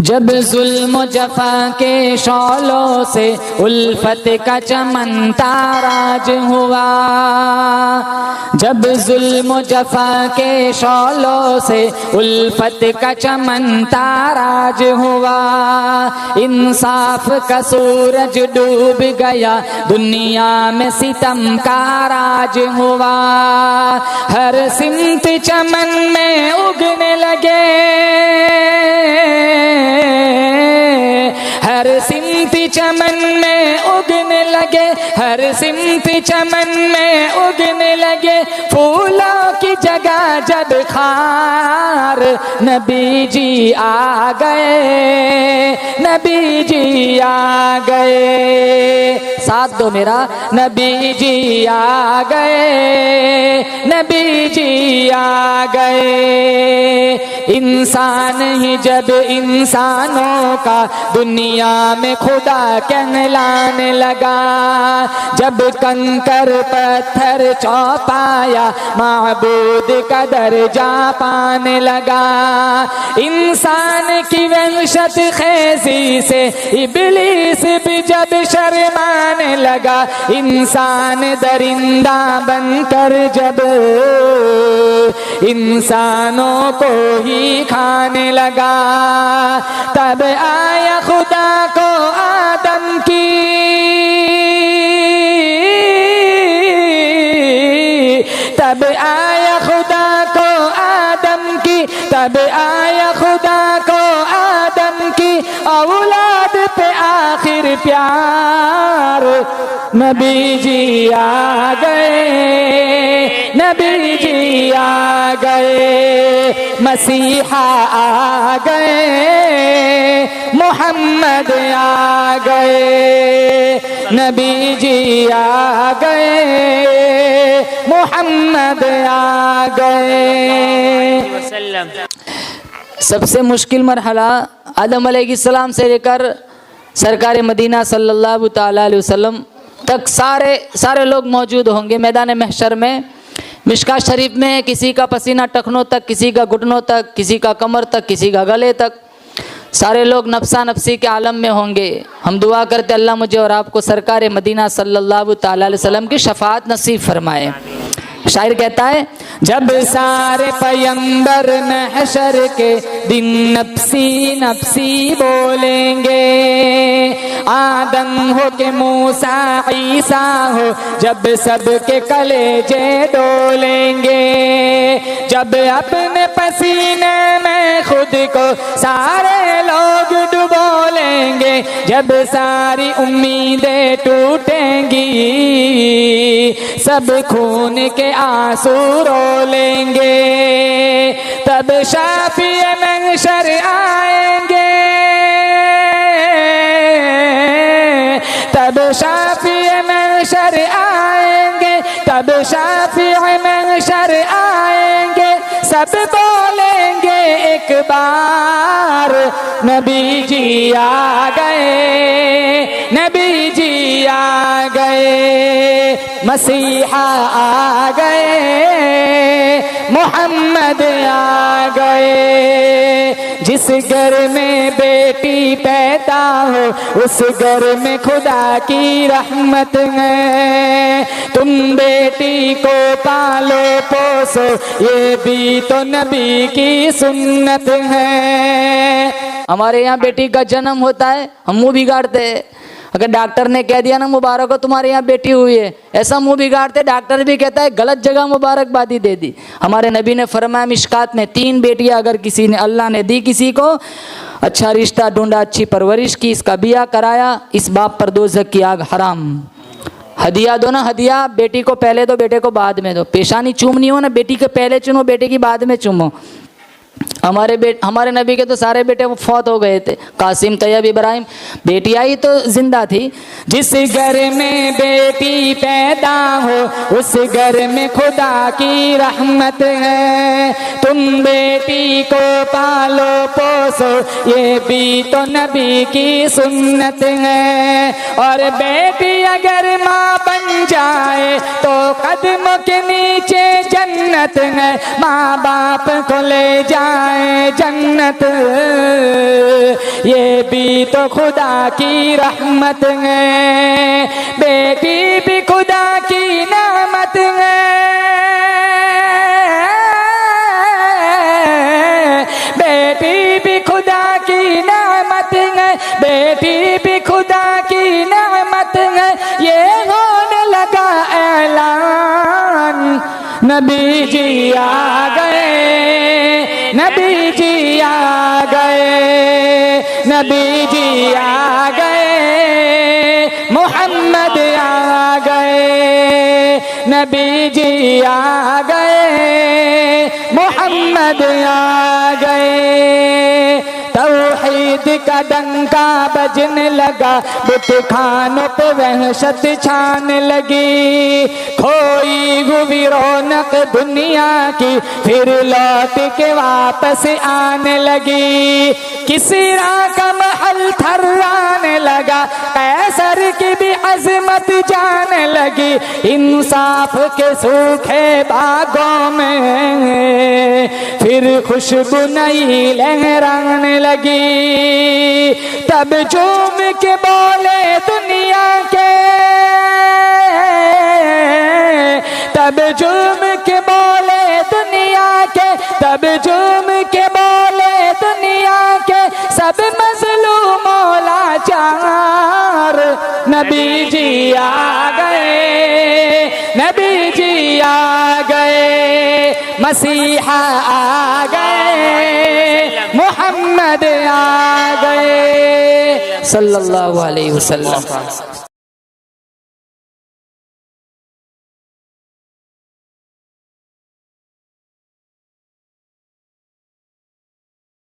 जब जुल्म जफा के शौलों से उल्फत का चमन ताराज हुआ, जब जुल्म जफा के शौलों से उल्फत का चमन ताराज हुआ, इंसाफ का सूरज डूब गया, दुनिया में सितम का राज हुआ। हर सिमत चमन में उगने लगे, हर सिमत चमन में उगने लगे, हर सिमत चमन में उगने लगे फूलों की जगह जब खार, नबी जी आ गए, नबी जी आ गए। साथ दो मेरा, नबी जी आ गए, नबी जी आ गए। इंसान ही जब इंसानों का दुनिया में खुदा कहलाने लगा, जब कंकर पत्थर चौपाया माबूद का दर्जा पाने लगा। इंसान की वहशत खेजी से इब्लीस भी जब शर्माने लगा, इंसान दरिंदा बनकर जब इंसानों को ही खाने लगा, तब आया खुदा को आदम की, तब आया खुदा को आदम की, तब आया खुदा को आदम की औलाद पे आखिर प्यार, नबी जी आ गए, नबी जी आ गए, मसीहा आ गए, मोहम्मद आ गए, नबी जी आ गए, मोहम्मद आ गए। सबसे मुश्किल मरहला आदम अलैहिस्सलाम से लेकर सरकार मदीना सल्लल्लाहु ताला अलैहि वसल्लम तक सारे लोग मौजूद होंगे मैदान महशर में। मिशकात शरीफ में किसी का पसीना टखनों तक, किसी का घुटनों तक, किसी का कमर तक, किसी का गले तक, सारे लोग नफ्सा नफ्सी के आलम में होंगे। हम दुआ करते अल्लाह मुझे और आपको सरकार मदीना सल्लल्लाहु ताला अलैहि वसल्लम की शफाअत नसीब फरमाए। शायर कहता है, जब सारे पैगंबर महशर के दिन नफ्सी नफ्सी बोलेंगे, आदम हो के मूसा ईसा हो जब सबके कलेजे डोलेंगे, जब अपने पसीने में खुद को सारे लोग डुबो लेंगे, जब सारी उम्मीदें टूटेंगी, सब खून के आंसू रो लेंगे, तब शाफिए महशर आएंगे, तब शाफिए महशर आएंगे, तब शाफिए महशर आएंगे, सब बोलेंगे एक बार, नबी जी आ गए, नबी जी आ गए, मसीहा आ गए, मोहम्मद आ गए। जिस घर में बेटी पैदा हो उस घर में खुदा की रहमत है, तुम बेटी को पालो पोसो ये भी तो नबी की सुन्नत है। हमारे यहाँ बेटी का जन्म होता है, हम मुंह बिगाड़ते हैं। अगर डॉक्टर ने कह दिया ना मुबारक हो तुम्हारे यहाँ बेटी हुई है, ऐसा मुंह बिगाड़ते, डॉक्टर भी कहता है गलत जगह मुबारकबादी दे दी। हमारे नबी ने फरमाया मिशकात में, 3 बेटियां अगर किसी ने अल्लाह ने दी किसी को, अच्छा रिश्ता ढूंढा, अच्छी परवरिश की, इसका बिया कराया, इस बाप पर दोज़ख की आग हराम। हदिया दो ना, हदिया बेटी को पहले दो, बेटे को बाद में दो। पेशानी चूमनी हो ना, बेटी के पहले चूमो, बेटे की बाद में चूमो। हमारे नबी के तो सारे बेटे वो फौत हो गए थे, कासिम, तैयब, इब्राहिम, बेटियां ही तो जिंदा थी। जिस घर में बेटी पैदा हो उस घर में खुदा की रहमत है, तुम बेटी को पालो पोसो ये भी तो नबी की सुन्नत है। और और बेटी अगर माँ बन जाए तो कदमों के नीचे जन्नत है, माँ बाप को ले जाए जन्नत, ये भी तो खुदा की रहमत है, बेटी भी खुदा की नेमत है, बेटी भी खुदा की नेमत है, बेटी भी खुदा की नेमत है, ये होने लगा ऐलान, नबी जी आ गए, नबी जी आ गए, नबी जी आ गए, मोहम्मद आ गए, नबी जी आ गए, मोहम्मद आ गए। तौहीद का डंका बजने लगा, बुत खानों पे वहशत छाने लगी, खोई हुई रौनक दुनिया की फिर लौट के वापस आने लगी, किसरा का महल थर्राने लगा, कैसर की भी अजमत जाने लगी, इंसाफ के सूखे बागों में फिर खुशबू नई लहराने लगी, तब झूम के बोले दुनिया के, तब झूम के बोले दुनिया के, तब झूम के बोले दुनिया के सब मजलूमों लाचार, नबी जी आ गए, नबी जी आ गए, मसीहा आ गए, मोहम्मद आ गए सल्लल्लाहु अलैहि वसल्लम।